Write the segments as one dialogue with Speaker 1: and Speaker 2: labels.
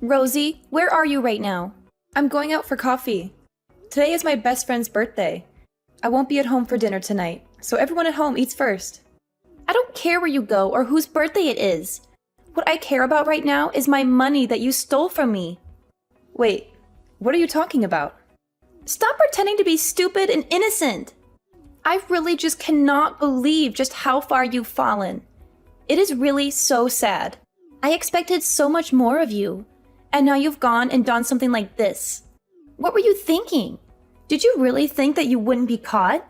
Speaker 1: Rosie, where are you right now?
Speaker 2: I'm going out for coffee. Today is my best friend's birthday. I won't be at home for dinner tonight, so everyone at home eats first.
Speaker 1: I don't care where you go or whose birthday it is. What I care about right now is my money that you stole from me.
Speaker 2: Wait, what are you talking about?
Speaker 1: Stop pretending to be stupid and innocent. I really just cannot believe just how far you've fallen. It is really so sad. I expected so much more of you, and now you've gone and done something like this. What were you thinking? Did you really think that you wouldn't be caught?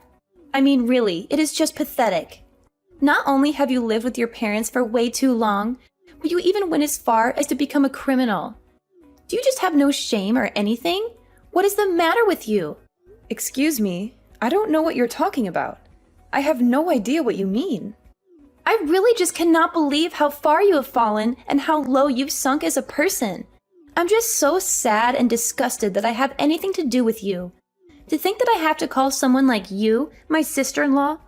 Speaker 1: I mean, really, it is just pathetic. Not only have you lived with your parents for way too long, but you even went as far as to become a criminal. Do you just have no shame or anything? What is the matter with you?
Speaker 2: Excuse me, I don't know what you're talking about. I have no idea what you mean.
Speaker 1: I really just cannot believe how far you have fallen and how low you've sunk as a person. I'm just so sad and disgusted that I have anything to do with you. To think that I have to call someone like you my sister-in-law?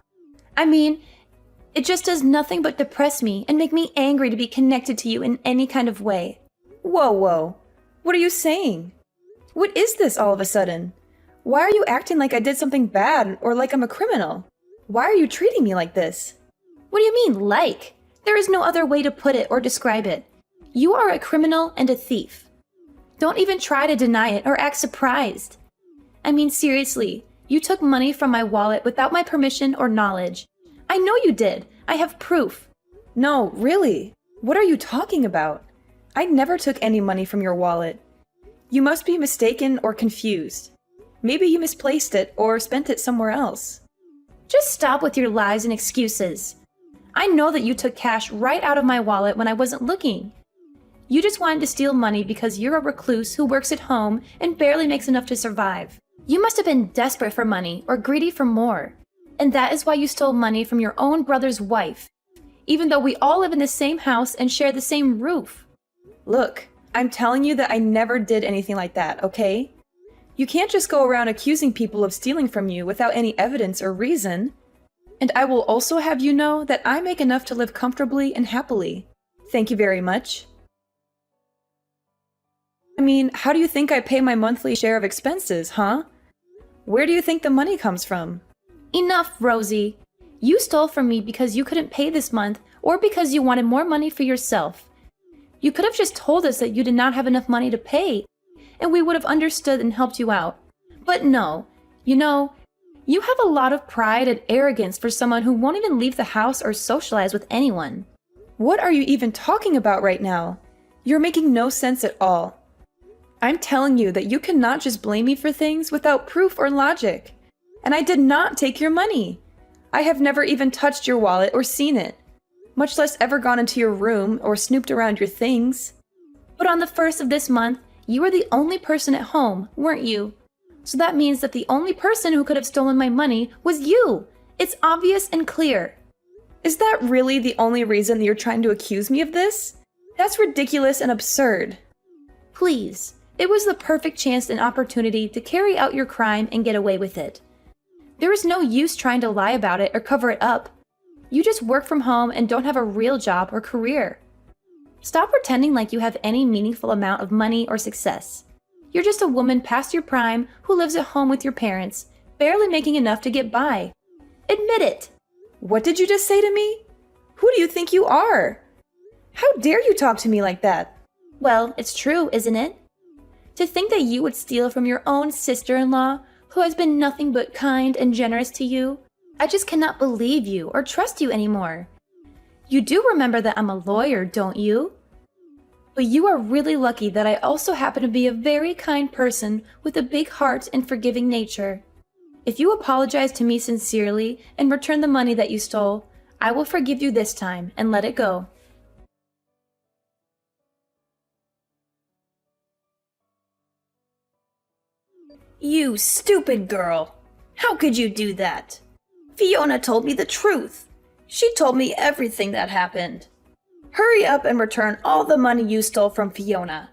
Speaker 1: I mean, it just does nothing but depress me and make me angry to be connected to you in any kind of way.
Speaker 2: Whoa. What are you saying? What is this all of a sudden? Why are you acting like I did something bad or like I'm a criminal? Why are you treating me like this?
Speaker 1: What do you mean, like? There is no other way to put it or describe it. You are a criminal and a thief. Don't even try to deny it or act surprised. I mean, seriously, you took money from my wallet without my permission or knowledge. I know you did. I have proof.
Speaker 2: No, really. What are you talking about? I never took any money from your wallet. You must be mistaken or confused. Maybe you misplaced it or spent it somewhere else.
Speaker 1: Just stop with your lies and excuses. I know that you took cash right out of my wallet when I wasn't looking. You just wanted to steal money because you're a recluse who works at home and barely makes enough to survive. You must have been desperate for money or greedy for more. And that is why you stole money from your own brother's wife, even though we all live in the same house and share the same roof.
Speaker 2: Look, I'm telling you that I never did anything like that, okay? You can't just go around accusing people of stealing from you without any evidence or reason. And I will also have you know that I make enough to live comfortably and happily. Thank you very much. I mean, how do you think I pay my monthly share of expenses, huh? Where do you think the money comes from?
Speaker 1: Enough, Rosie. You stole from me because you couldn't pay this month or because you wanted more money for yourself. You could have just told us that you did not have enough money to pay, and we would have understood and helped you out. But no, you have a lot of pride and arrogance for someone who won't even leave the house or socialize with anyone.
Speaker 2: What are you even talking about right now? You're making no sense at all. I'm telling you that you cannot just blame me for things without proof or logic. And I did not take your money. I have never even touched your wallet or seen it, much less ever gone into your room or snooped around your things.
Speaker 1: But on the 1st of this month, you were the only person at home, weren't you? So that means that the only person who could have stolen my money was you. It's obvious and clear.
Speaker 2: Is that really the only reason that you're trying to accuse me of this? That's ridiculous and absurd.
Speaker 1: Please, it was the perfect chance and opportunity to carry out your crime and get away with it. There is no use trying to lie about it or cover it up. You just work from home and don't have a real job or career. Stop pretending like you have any meaningful amount of money or success. You're just a woman past your prime who lives at home with your parents, barely making enough to get by. Admit it.
Speaker 2: What did you just say to me? Who do you think you are? How dare you talk to me like that?
Speaker 1: Well, it's true, isn't it? To think that you would steal from your own sister-in-law, who has been nothing but kind and generous to you, I just cannot believe you or trust you anymore. You do remember that I'm a lawyer, don't you? But you are really lucky that I also happen to be a very kind person with a big heart and forgiving nature. If you apologize to me sincerely and return the money that you stole, I will forgive you this time and let it go.
Speaker 3: You stupid girl! How could you do that? Fiona told me the truth. She told me everything that happened. Hurry up and return all the money you stole from Fiona.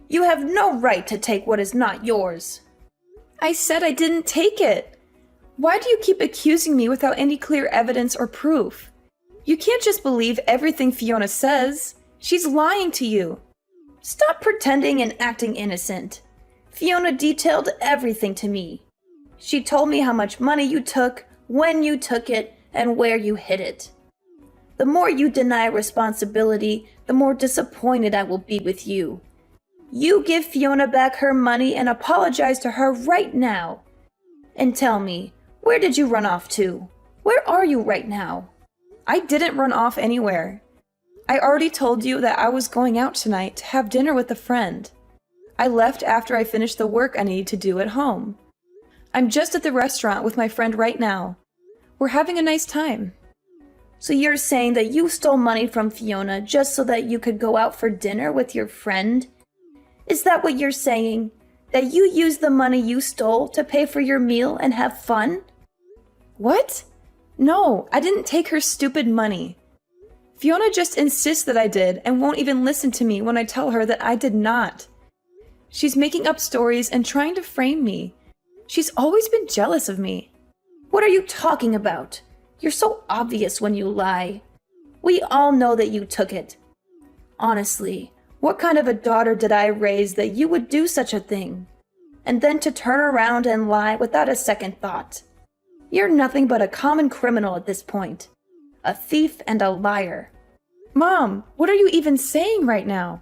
Speaker 3: You have no right to take what is not yours.
Speaker 2: I said I didn't take it. Why do you keep accusing me without any clear evidence or proof? You can't just believe everything Fiona says. She's lying to you.
Speaker 3: Stop pretending and acting innocent. Fiona detailed everything to me. She told me how much money you took, when you took it, and where you hid it. The more you deny responsibility, the more disappointed I will be with you. You give Fiona back her money and apologize to her right now. And tell me, where did you run off to? Where are you right now?
Speaker 2: I didn't run off anywhere. I already told you that I was going out tonight to have dinner with a friend. I left after I finished the work I needed to do at home. I'm just at the restaurant with my friend right now. We're having a nice time.
Speaker 3: So you're saying that you stole money from Fiona just so that you could go out for dinner with your friend? Is that what you're saying? That you used the money you stole to pay for your meal and have fun?
Speaker 2: What? No, I didn't take her stupid money. Fiona just insists that I did and won't even listen to me when I tell her that I did not. She's making up stories and trying to frame me. She's always been jealous of me.
Speaker 3: What are you talking about? You're so obvious when you lie. We all know that you took it. Honestly, what kind of a daughter did I raise that you would do such a thing? And then to turn around and lie without a second thought. You're nothing but a common criminal at this point. A thief and a liar.
Speaker 2: Mom, what are you even saying right now?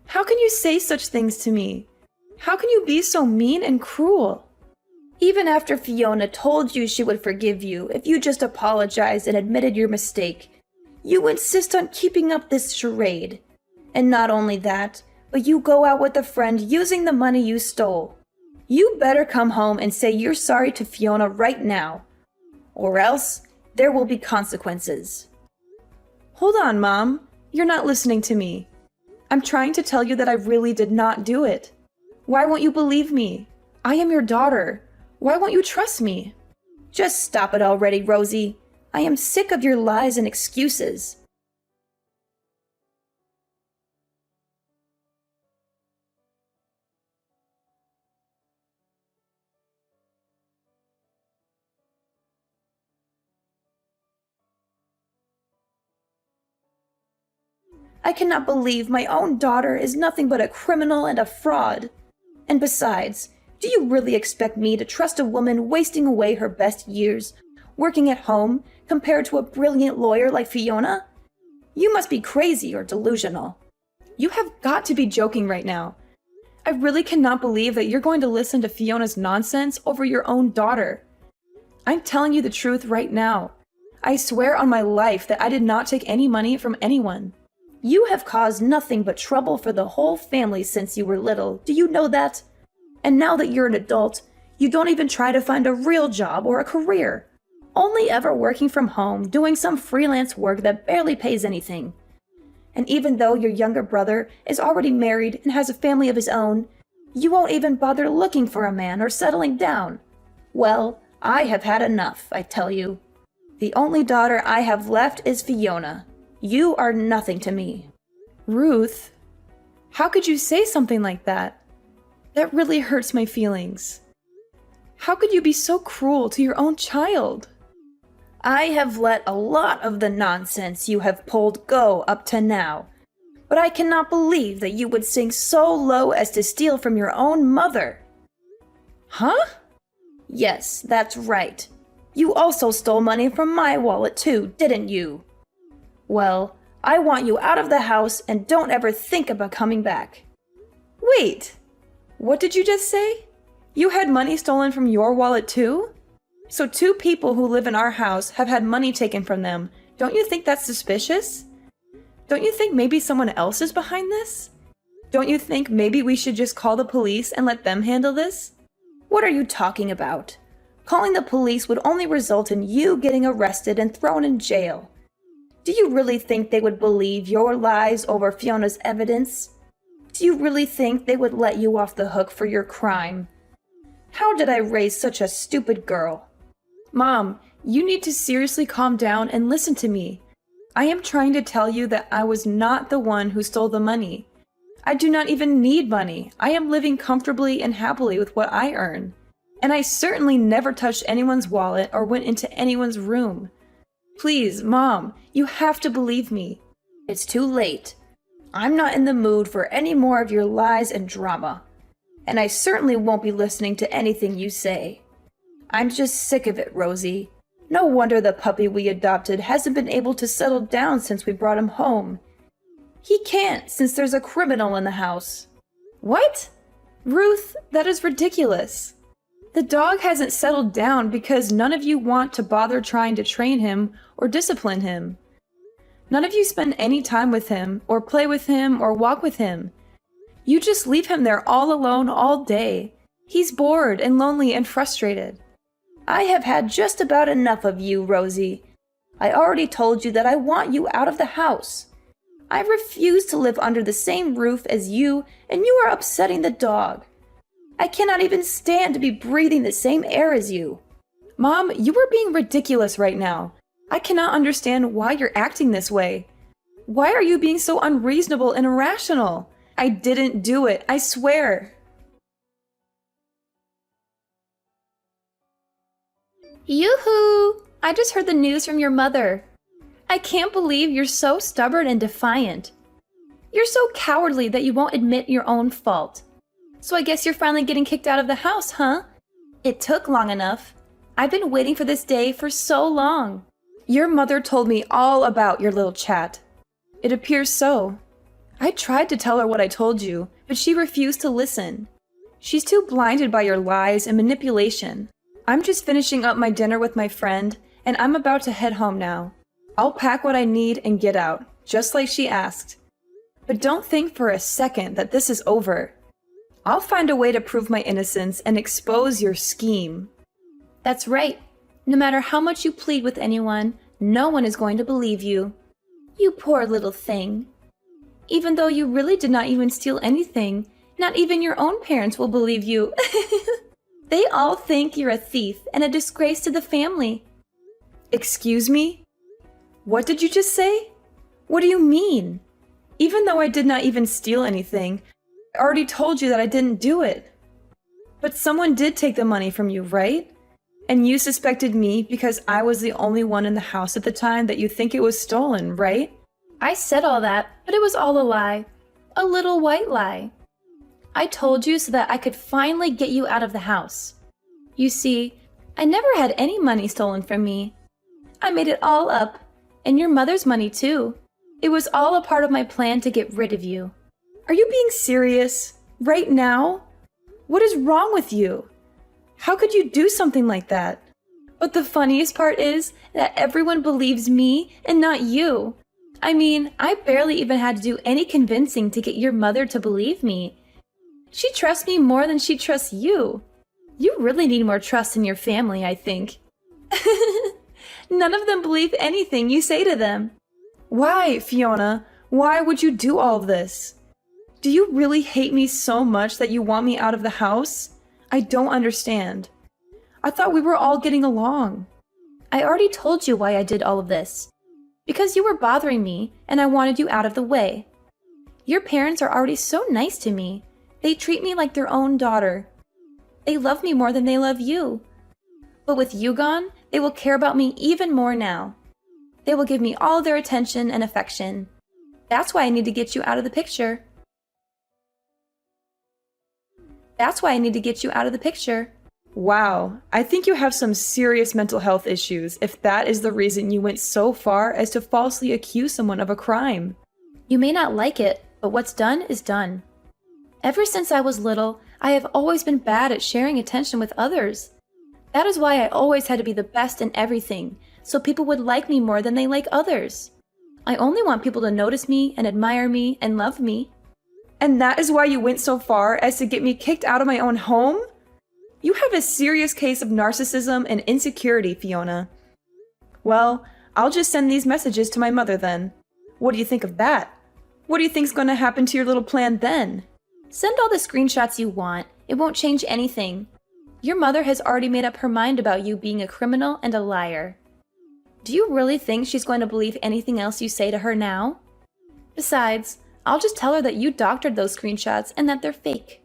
Speaker 2: How can you say such things to me? How can you be so mean and cruel?
Speaker 3: Even after Fiona told you she would forgive you if you just apologized and admitted your mistake, you insist on keeping up this charade. And not only that, but you go out with a friend using the money you stole. You better come home and say you're sorry to Fiona right now. Or else, there will be consequences.
Speaker 2: Hold on, Mom. You're not listening to me. I'm trying to tell you that I really did not do it. Why won't you believe me? I am your daughter. Why won't you trust me?
Speaker 3: Just stop it already, Rosie. I am sick of your lies and excuses. I cannot believe my own daughter is nothing but a criminal and a fraud. And besides, do you really expect me to trust a woman wasting away her best years, working at home, compared to a brilliant lawyer like Fiona? You must be crazy or delusional.
Speaker 2: You have got to be joking right now. I really cannot believe that you're going to listen to Fiona's nonsense over your own daughter. I'm telling you the truth right now. I swear on my life that I did not take any money from anyone.
Speaker 3: You have caused nothing but trouble for the whole family since you were little. Do you know that? And now that you're an adult, you don't even try to find a real job or a career. Only ever working from home, doing some freelance work that barely pays anything. And even though your younger brother is already married and has a family of his own, you won't even bother looking for a man or settling down. Well, I have had enough, I tell you. The only daughter I have left is Fiona. You are nothing to me.
Speaker 2: Ruth, how could you say something like that? That really hurts my feelings. How could you be so cruel to your own child?
Speaker 3: I have let a lot of the nonsense you have pulled go up to now, but I cannot believe that you would sink so low as to steal from your own mother.
Speaker 2: Huh?
Speaker 3: Yes, that's right. You also stole money from my wallet too, didn't you? Well, I want you out of the house and don't ever think about coming back.
Speaker 2: Wait, what did you just say? You had money stolen from your wallet too? So two people who live in our house have had money taken from them. Don't you think that's suspicious? Don't you think maybe someone else is behind this? Don't you think maybe we should just call the police and let them handle this?
Speaker 3: What are you talking about? Calling the police would only result in you getting arrested and thrown in jail. Do you really think they would believe your lies over Fiona's evidence? Do you really think they would let you off the hook for your crime? How did I raise such a stupid girl?
Speaker 2: Mom, you need to seriously calm down and listen to me. I am trying to tell you that I was not the one who stole the money. I do not even need money. I am living comfortably and happily with what I earn. And I certainly never touched anyone's wallet or went into anyone's room. Please, Mom, you have to believe me.
Speaker 3: It's too late. I'm not in the mood for any more of your lies and drama. And I certainly won't be listening to anything you say. I'm just sick of it, Rosie. No wonder the puppy we adopted hasn't been able to settle down since we brought him home. He can't, since there's a criminal in the house.
Speaker 2: What? Ruth, that is ridiculous. The dog hasn't settled down because none of you want to bother trying to train him or discipline him. None of you spend any time with him, or play with him, or walk with him. You just leave him there all alone all day. He's bored and lonely and frustrated.
Speaker 3: I have had just about enough of you, Rosie. I already told you that I want you out of the house. I refuse to live under the same roof as you, and you are upsetting the dog. I cannot even stand to be breathing the same air as you.
Speaker 2: Mom, you are being ridiculous right now. I cannot understand why you're acting this way. Why are you being so unreasonable and irrational? I didn't do it, I swear.
Speaker 1: Yoo-hoo! I just heard the news from your mother. I can't believe you're so stubborn and defiant. You're so cowardly that you won't admit your own fault. So I guess you're finally getting kicked out of the house, huh? It took long enough. I've been waiting for this day for so long.
Speaker 2: Your mother told me all about your little chat. It appears so. I tried to tell her what I told you, but she refused to listen. She's too blinded by your lies and manipulation. I'm just finishing up my dinner with my friend, and I'm about to head home now. I'll pack what I need and get out, just like she asked. But don't think for a second that this is over. I'll find a way to prove my innocence and expose your scheme.
Speaker 1: That's right. No matter how much you plead with anyone, no one is going to believe you. You poor little thing. Even though you really did not even steal anything, not even your own parents will believe you. They all think you're a thief and a disgrace to the family.
Speaker 2: Excuse me? What did you just say? What do you mean? Even though I did not even steal anything, I already told you that I didn't do it. But someone did take the money from you, right? And you suspected me because I was the only one in the house at the time that you think it was stolen, right?
Speaker 1: I said all that, but it was all a lie. A little white lie. I told you so that I could finally get you out of the house. You see, I never had any money stolen from me. I made it all up, and your mother's money too. It was all a part of my plan to get rid of you.
Speaker 2: Are you being serious? Right now? What is wrong with you? How could you do something like that? But the funniest part is that everyone believes me and not you. I mean, I barely even had to do any convincing to get your mother to believe me. She trusts me more than she trusts you. You really need more trust in your family, I think. None of them believe anything you say to them. Why, Fiona? Why would you do all of this? Do you really hate me so much that you want me out of the house? I don't understand. I thought we were all getting along.
Speaker 1: I already told you why I did all of this. Because you were bothering me, and I wanted you out of the way. Your parents are already so nice to me. They treat me like their own daughter. They love me more than they love you. But with you gone, they will care about me even more now. They will give me all their attention and affection. That's why I need to get you out of the picture. That's why I need to get you out of the picture.
Speaker 2: Wow, I think you have some serious mental health issues if that is the reason you went so far as to falsely accuse someone of a crime.
Speaker 1: You may not like it, but what's done is done. Ever since I was little, I have always been bad at sharing attention with others. That is why I always had to be the best in everything, so people would like me more than they like others. I only want people to notice me and admire me and love me.
Speaker 2: And that is why you went so far as to get me kicked out of my own home? You have a serious case of narcissism and insecurity, Fiona. Well, I'll just send these messages to my mother then. What do you think of that? What do you think's going to happen to your little plan then?
Speaker 1: Send all the screenshots you want. It won't change anything. Your mother has already made up her mind about you being a criminal and a liar. Do you really think she's going to believe anything else you say to her now? Besides, I'll just tell her that you doctored those screenshots and that they're fake.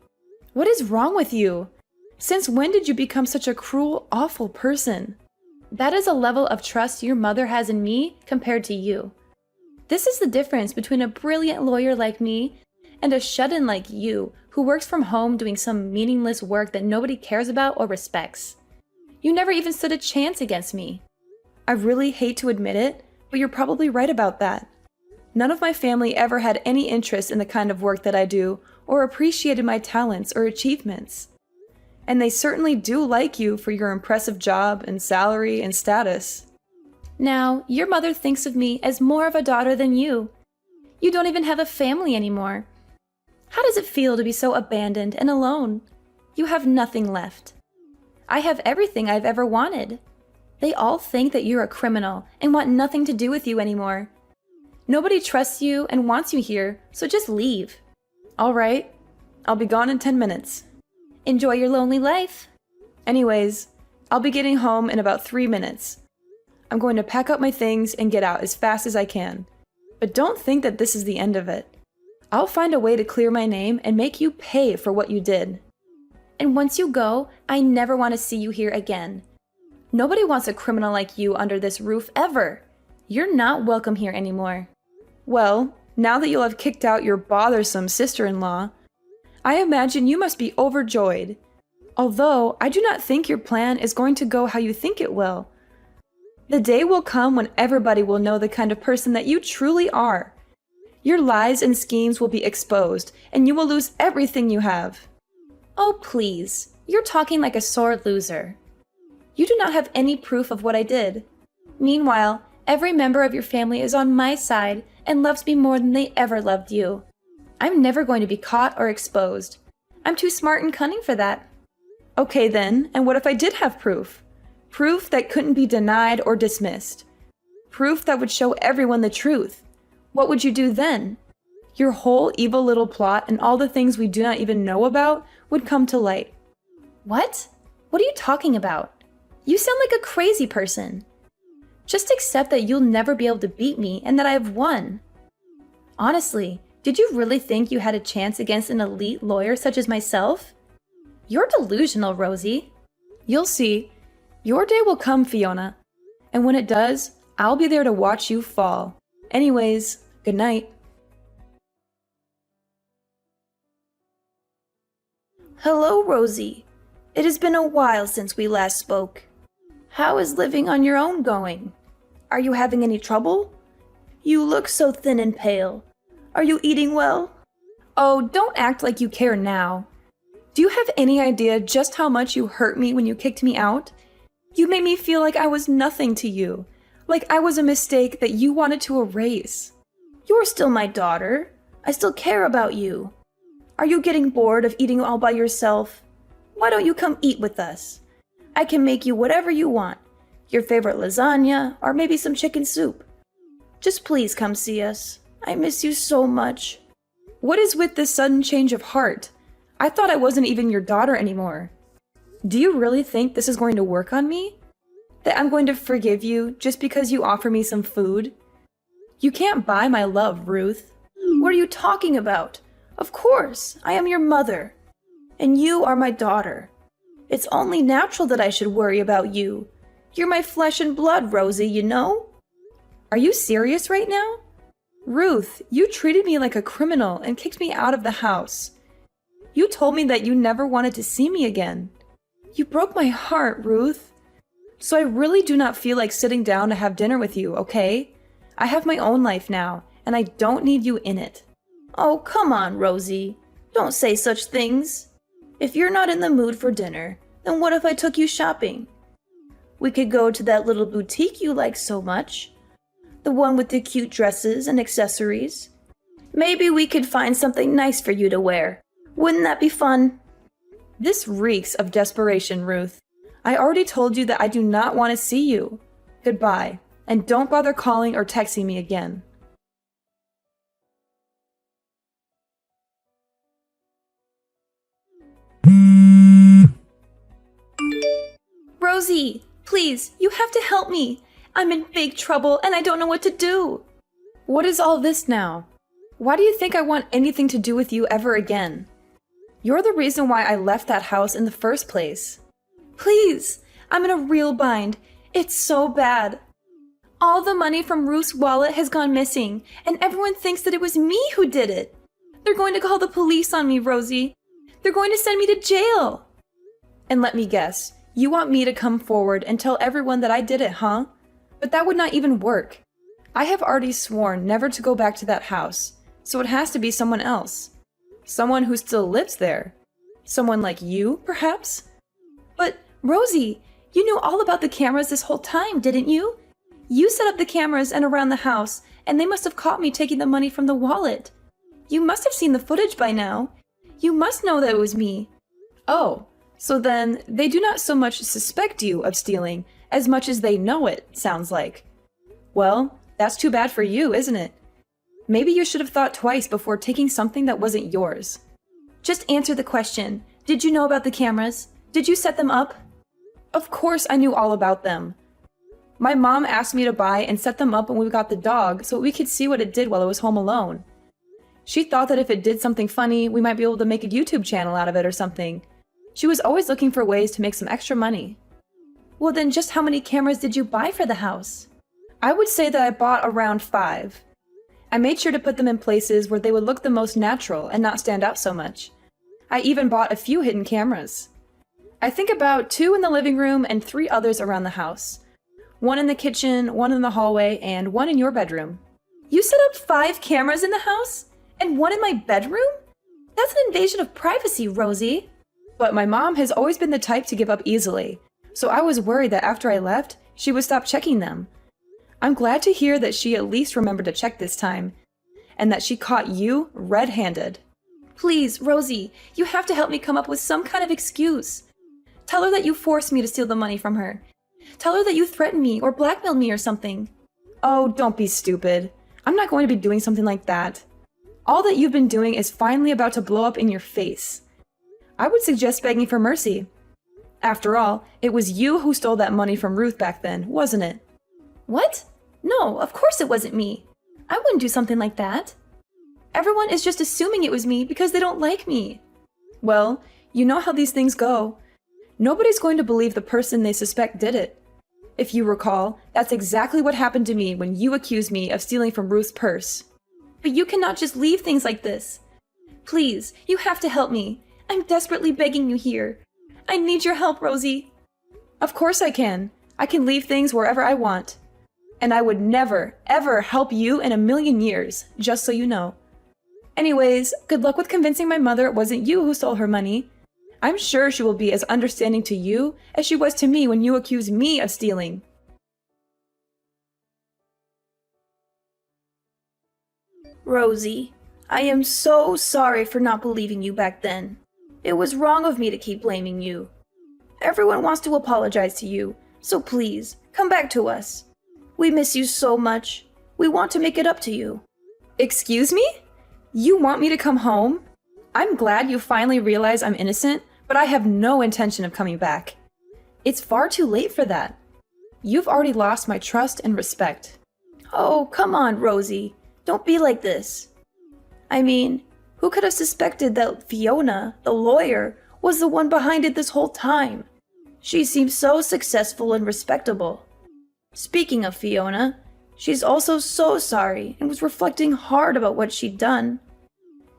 Speaker 2: What is wrong with you? Since when did you become such a cruel, awful person?
Speaker 1: That is a level of trust your mother has in me compared to you. This is the difference between a brilliant lawyer like me and a shut-in like you who works from home doing some meaningless work that nobody cares about or respects. You never even stood a chance against me.
Speaker 2: I really hate to admit it, but you're probably right about that. None of my family ever had any interest in the kind of work that I do or appreciated my talents or achievements. And they certainly do like you for your impressive job and salary and status.
Speaker 1: Now, your mother thinks of me as more of a daughter than you. You don't even have a family anymore. How does it feel to be so abandoned and alone? You have nothing left. I have everything I've ever wanted. They all think that you're a criminal and want nothing to do with you anymore. Nobody trusts you and wants you here, so just leave.
Speaker 2: All right, I'll be gone in 10 minutes.
Speaker 1: Enjoy your lonely life.
Speaker 2: Anyways, I'll be getting home in about 3 minutes. I'm going to pack up my things and get out as fast as I can. But don't think that this is the end of it. I'll find a way to clear my name and make you pay for what you did.
Speaker 1: And once you go, I never want to see you here again. Nobody wants a criminal like you under this roof ever. You're not welcome here anymore.
Speaker 2: Well, now that you'll have kicked out your bothersome sister-in-law, I imagine you must be overjoyed. Although, I do not think your plan is going to go how you think it will. The day will come when everybody will know the kind of person that you truly are. Your lies and schemes will be exposed, and you will lose everything you have.
Speaker 1: Oh, please. You're talking like a sore loser. You do not have any proof of what I did. Meanwhile, every member of your family is on my side and loves me more than they ever loved you. I'm never going to be caught or exposed. I'm too smart and cunning for that.
Speaker 2: Okay then, and what if I did have proof? Proof that couldn't be denied or dismissed. Proof that would show everyone the truth. What would you do then? Your whole evil little plot and all the things we do not even know about would come to light.
Speaker 1: What? What are you talking about? You sound like a crazy person. Just accept that you'll never be able to beat me and that I have won. Honestly, did you really think you had a chance against an elite lawyer such as myself? You're delusional, Rosie.
Speaker 2: You'll see. Your day will come, Fiona. And when it does, I'll be there to watch you fall. Anyways, good night.
Speaker 3: Hello, Rosie. It has been a while since we last spoke. How is living on your own going? Are you having any trouble? You look so thin and pale. Are you eating well?
Speaker 2: Oh, don't act like you care now. Do you have any idea just how much you hurt me when you kicked me out? You made me feel like I was nothing to you, like I was a mistake that you wanted to erase.
Speaker 3: You're still my daughter. I still care about you. Are you getting bored of eating all by yourself? Why don't you come eat with us? I can make you whatever you want. Your favorite lasagna, or maybe some chicken soup. Just please come see us. I miss you so much.
Speaker 2: What is with this sudden change of heart? I thought I wasn't even your daughter anymore. Do you really think this is going to work on me? That I'm going to forgive you just because you offer me some food? You can't buy my love, Ruth.
Speaker 3: What are you talking about? Of course, I am your mother. And you are my daughter. It's only natural that I should worry about you. You're my flesh and blood, Rosie, you know?
Speaker 2: Are you serious right now? Ruth, you treated me like a criminal and kicked me out of the house. You told me that you never wanted to see me again. You broke my heart, Ruth. So I really do not feel like sitting down to have dinner with you, okay? I have my own life now, and I don't need you in it.
Speaker 3: Oh, come on, Rosie. Don't say such things. If you're not in the mood for dinner, then what if I took you shopping? We could go to that little boutique you like so much. The one with the cute dresses and accessories. Maybe we could find something nice for you to wear. Wouldn't that be fun?
Speaker 2: This reeks of desperation, Ruth. I already told you that I do not want to see you. Goodbye, and don't bother calling or texting me again.
Speaker 1: Rosie, please, you have to help me. I'm in big trouble and I don't know what to do.
Speaker 2: What is all this now? Why do you think I want anything to do with you ever again? You're the reason why I left that house in the first place.
Speaker 1: Please, I'm in a real bind. It's so bad. All the money from Ruth's wallet has gone missing, and everyone thinks that it was me who did it. They're going to call the police on me, Rosie. They're going to send me to jail.
Speaker 2: And let me guess, you want me to come forward and tell everyone that I did it, huh? But that would not even work. I have already sworn never to go back to that house, so it has to be someone else. Someone who still lives there. Someone like you, perhaps?
Speaker 1: But, Rosie, you knew all about the cameras this whole time, didn't you? You set up the cameras and around the house, and they must have caught me taking the money from the wallet. You must have seen the footage by now. You must know that it was me.
Speaker 2: Oh, so then they do not so much suspect you of stealing as much as they know it, sounds like. Well, that's too bad for you, isn't it? Maybe you should have thought twice before taking something that wasn't yours.
Speaker 1: Just answer the question. Did you know about the cameras? Did you set them up?
Speaker 2: Of course I knew all about them. My mom asked me to buy and set them up when we got the dog so we could see what it did while it was home alone. She thought that if it did something funny, we might be able to make a YouTube channel out of it or something. She was always looking for ways to make some extra money.
Speaker 1: Well, then just how many cameras did you buy for the house?
Speaker 2: I would say that I bought around 5. I made sure to put them in places where they would look the most natural and not stand out so much. I even bought a few hidden cameras. I think about 2 in the living room and 3 others around the house. 1 in the kitchen, 1 in the hallway, and 1 in your bedroom.
Speaker 1: You set up 5 cameras in the house? And 1 in my bedroom? That's an invasion of privacy, Rosie.
Speaker 2: But my mom has always been the type to give up easily, so I was worried that after I left, she would stop checking them. I'm glad to hear that she at least remembered to check this time, and that she caught you red-handed.
Speaker 1: Please, Rosie, you have to help me come up with some kind of excuse. Tell her that you forced me to steal the money from her. Tell her that you threatened me or blackmailed me or something.
Speaker 2: Oh, don't be stupid. I'm not going to be doing something like that. All that you've been doing is finally about to blow up in your face. I would suggest begging for mercy. After all, it was you who stole that money from Ruth back then, wasn't it?
Speaker 1: What? No, of course it wasn't me. I wouldn't do something like that. Everyone is just assuming it was me because they don't like me.
Speaker 2: Well, you know how these things go. Nobody's going to believe the person they suspect did it. If you recall, that's exactly what happened to me when you accused me of stealing from Ruth's purse.
Speaker 1: But you cannot just leave things like this. Please, you have to help me. I'm desperately begging you here. I need your help, Rosie.
Speaker 2: Of course I can. I can leave things wherever I want. And I would never, ever help you in a million years, just so you know. Anyways, good luck with convincing my mother it wasn't you who stole her money. I'm sure she will be as understanding to you as she was to me when you accused me of stealing.
Speaker 3: Rosie, I am so sorry for not believing you back then. It was wrong of me to keep blaming you. Everyone wants to apologize to you, so please, come back to us. We miss you so much. We want to make it up to you.
Speaker 2: Excuse me? You want me to come home? I'm glad you finally realize I'm innocent, but I have no intention of coming back. It's far too late for that. You've already lost my trust and respect.
Speaker 3: Oh, come on, Rosie. Don't be like this. I mean, who could have suspected that Fiona, the lawyer, was the one behind it this whole time? She seems so successful and respectable. Speaking of Fiona, she's also so sorry and was reflecting hard about what she'd done.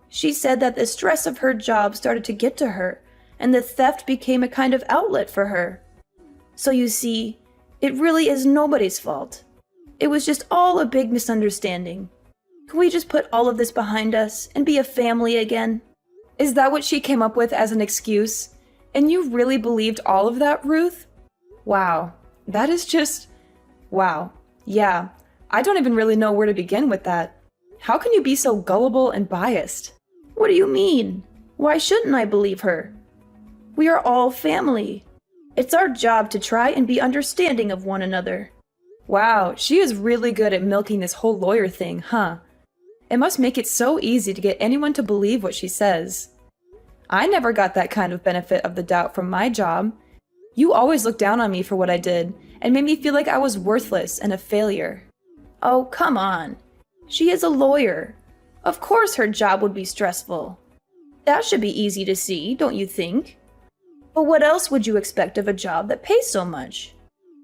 Speaker 3: She said that the stress of her job started to get to her, and the theft became a kind of outlet for her. So you see, it really is nobody's fault. It was just all a big misunderstanding. Can we just put all of this behind us and be a family again?
Speaker 2: Is that what she came up with as an excuse? And you really believed all of that, Ruth? Wow, that is just... Wow. Yeah, I don't even really know where to begin with that. How can you be so gullible and biased?
Speaker 3: What do you mean? Why shouldn't I believe her? We are all family. It's our job to try and be understanding of one another.
Speaker 2: Wow, she is really good at milking this whole lawyer thing, huh? It must make it so easy to get anyone to believe what she says. I never got that kind of benefit of the doubt from my job. You always looked down on me for what I did, and made me feel like I was worthless and a failure.
Speaker 3: Oh, come on. She is a lawyer. Of course her job would be stressful. That should be easy to see, don't you think? But what else would you expect of a job that pays so much?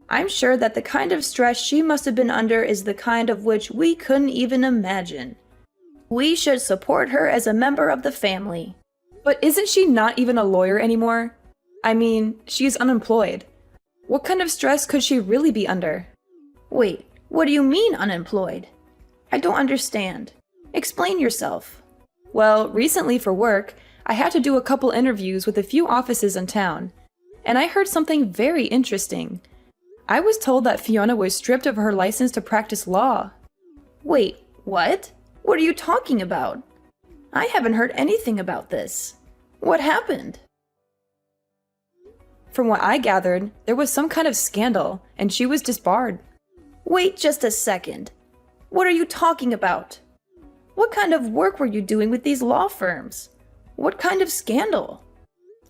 Speaker 3: I'm sure that the kind of stress she must have been under is the kind of which we couldn't even imagine. We should support her as a member of the family.
Speaker 2: But isn't she not even a lawyer anymore? I mean, she's unemployed. What kind of stress could she really be under?
Speaker 3: Wait, what do you mean unemployed? I don't understand. Explain yourself.
Speaker 2: Well, recently for work, I had to do a couple interviews with a few offices in town, and I heard something very interesting. I was told that Fiona was stripped of her license to practice law.
Speaker 3: Wait, what? What are you talking about? I haven't heard anything about this. What happened?
Speaker 2: From what I gathered, there was some kind of scandal, and she was disbarred.
Speaker 3: Wait just a second. What are you talking about? What kind of work were you doing with these law firms? What kind of scandal?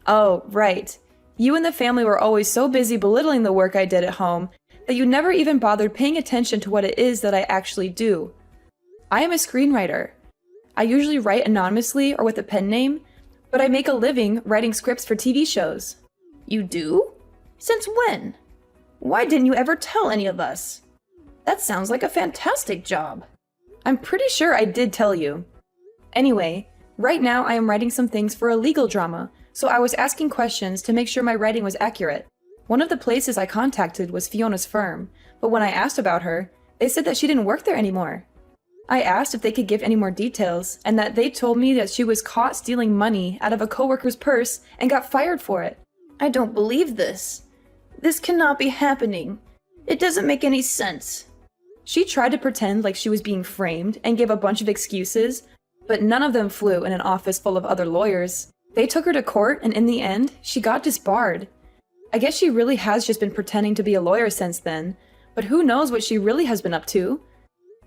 Speaker 2: Oh, right. You and the family were always so busy belittling the work I did at home that you never even bothered paying attention to what it is that I actually do. I am a screenwriter. I usually write anonymously or with a pen name, but I make a living writing scripts for TV shows.
Speaker 3: You do? Since when? Why didn't you ever tell any of us? That sounds like a fantastic job.
Speaker 2: I'm pretty sure I did tell you. Anyway, right now I am writing some things for a legal drama, so I was asking questions to make sure my writing was accurate. One of the places I contacted was Fiona's firm, but when I asked about her, they said that she didn't work there anymore. I asked if they could give any more details, and that they told me that she was caught stealing money out of a coworker's purse and got fired for it.
Speaker 3: I don't believe this. This cannot be happening. It doesn't make any sense.
Speaker 2: She tried to pretend like she was being framed and gave a bunch of excuses, but none of them flew in an office full of other lawyers. They took her to court, and in the end, she got disbarred. I guess she really has just been pretending to be a lawyer since then, but who knows what she really has been up to?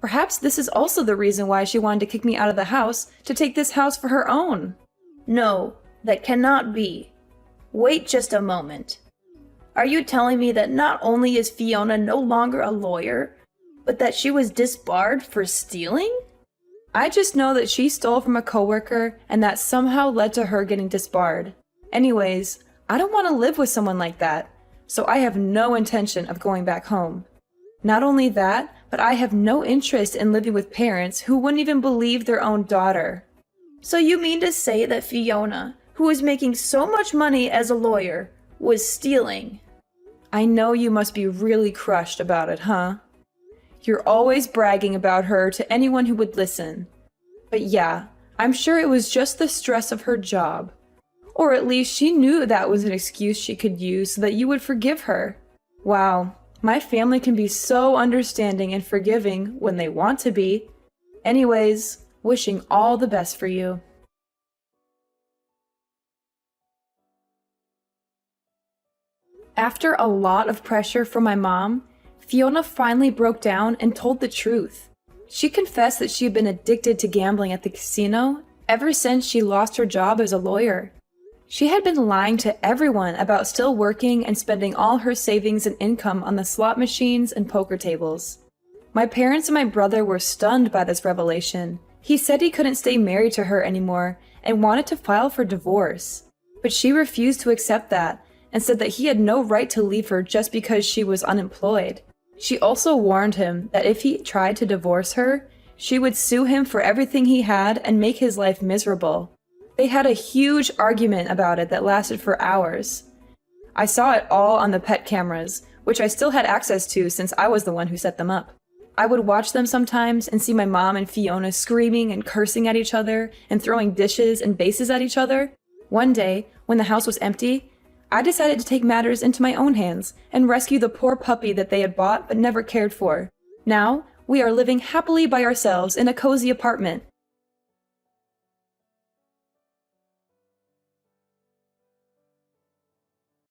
Speaker 2: Perhaps this is also the reason why she wanted to kick me out of the house to take this house for her own.
Speaker 3: No, that cannot be. Wait just a moment. Are you telling me that not only is Fiona no longer a lawyer, but that she was disbarred for stealing?
Speaker 2: I just know that she stole from a coworker and that somehow led to her getting disbarred. Anyways, I don't want to live with someone like that, so I have no intention of going back home. Not only that, but I have no interest in living with parents who wouldn't even believe their own daughter.
Speaker 3: So you mean to say that Fiona, who is making so much money as a lawyer, was stealing?
Speaker 2: I know you must be really crushed about it, huh? You're always bragging about her to anyone who would listen. But yeah, I'm sure it was just the stress of her job. Or at least she knew that was an excuse she could use so that you would forgive her. Wow, my family can be so understanding and forgiving when they want to be. Anyways, wishing all the best for you. After a lot of pressure from my mom, Fiona finally broke down and told the truth. She confessed that she had been addicted to gambling at the casino ever since she lost her job as a lawyer. She had been lying to everyone about still working and spending all her savings and income on the slot machines and poker tables. My parents and my brother were stunned by this revelation. He said he couldn't stay married to her anymore and wanted to file for divorce. But she refused to accept that and said that he had no right to leave her just because she was unemployed. She also warned him that if he tried to divorce her, she would sue him for everything he had and make his life miserable. They had a huge argument about it that lasted for hours. I saw it all on the pet cameras, which I still had access to since I was the one who set them up. I would watch them sometimes and see my mom and Fiona screaming and cursing at each other and throwing dishes and vases at each other. One day, when the house was empty, I decided to take matters into my own hands and rescue the poor puppy that they had bought but never cared for. Now, we are living happily by ourselves in a cozy apartment.